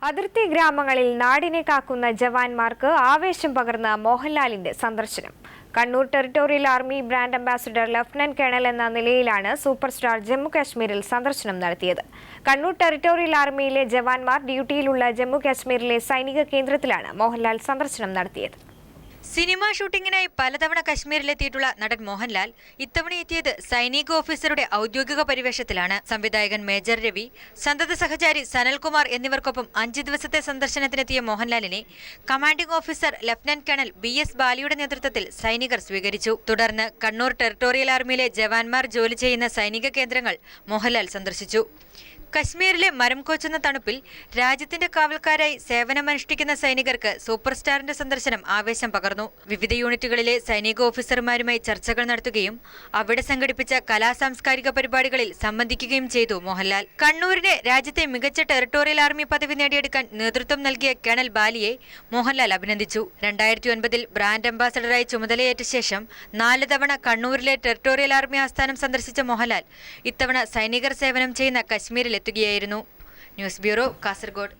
അതിർത്തി ഗ്രാമങ്ങളിൽ നാടിനെ കാക്കുന്ന ജവാന്മാർക്ക് ആവേശം പകർന്ന മോഹൻലാലിന്റെ സന്ദർശനം. Kannur territorial army brand ambassador lieutenant colonel എന്ന നിലയിലാണ് സൂപ്പർ സ്റ്റാർ ജമ്മു കാശ്മീരിൽ സന്ദർശനം നടത്തിയത്. കണ്ണൂർ ടെറിട്ടോറിയൽ ആർമിയിലെ ജവാന്മാർ ഡ്യൂട്ടിയിലുള്ള ജമ്മു കാശ്മീരിലെ സൈനിക കേന്ദ്രത്തിലാണ് മോഹൻലാൽ സന്ദർശനം നടത്തിയത്. സിനിമാ ഷൂട്ടിങ്ങിനായി പലതവണ കശ്മീരിലെത്തിയിട്ടുള്ള നടൻ മോഹൻലാൽ ഇത്തവണ എത്തിയത് സൈനിക ഓഫീസറുടെ ഔദ്യോഗിക പരിവേഷത്തിലാണ്. സംവിധായകൻ മേജർ രവി, സന്തത സഹചാരി സനൽകുമാർ എന്നിവർക്കൊപ്പം 5 ദിവസത്തെ സന്ദർശനത്തിനെത്തിയ മോഹൻലാലിനെ commanding officer lieutenant colonel BS ബാലിയുടെ നേതൃത്വത്തിൽ സൈനികർ സ്വീകരിച്ചു. തുടർന്ന് കണ്ണൂർ ടെറിട്ടോറിയൽ ആർമിയിലെ ജവാന്മാർ ജോലി ചെയ്യുന്ന സൈനിക കേന്ദ്രങ്ങൾ മോഹൻലാൽ സന്ദർശിച്ചു. കശ്മീരിലെ മരം കോച്ചുന്ന തണുപ്പിൽ രാജ്യത്തിന്റെ കാവൽക്കാരായി സേവനമനുഷ്ഠിക്കുന്ന സൈനികർക്ക് സൂപ്പർ സ്റ്റാറിന്റെ സന്ദർശനം ആവേശം പകർന്നു. വിവിധ യൂണിറ്റുകളിലെ സൈനിക ഓഫീസർമാരുമായി ചർച്ചകൾ നടത്തുകയും അവിടെ സംഘടിപ്പിച്ച കലാസാംസ്കാരിക പരിപാടികളിൽ സംബന്ധിക്കുകയും ചെയ്തു മോഹൻലാൽ. കണ്ണൂരിനെ രാജ്യത്തെ മികച്ച ടെറിട്ടോറിയൽ ആർമി പദവി നേടിയെടുക്കാൻ നേതൃത്വം നൽകിയ കേണൽ ബാലിയെ മോഹൻലാൽ അഭിനന്ദിച്ചു. 2009 ബ്രാൻഡ് അംബാസഡറായി ചുമതലയേറ്റ ശേഷം 4 തവണ കണ്ണൂരിലെ ടെറിട്ടോറിയൽ ആർമി ആസ്ഥാനം സന്ദർശിച്ച മോഹൻലാൽ ഇത്തവണ സൈനികർ സേവനം ചെയ്യുന്ന കശ്മീരിൽ എത്തുകയായിരുന്നു. News bureau, Kasaragod.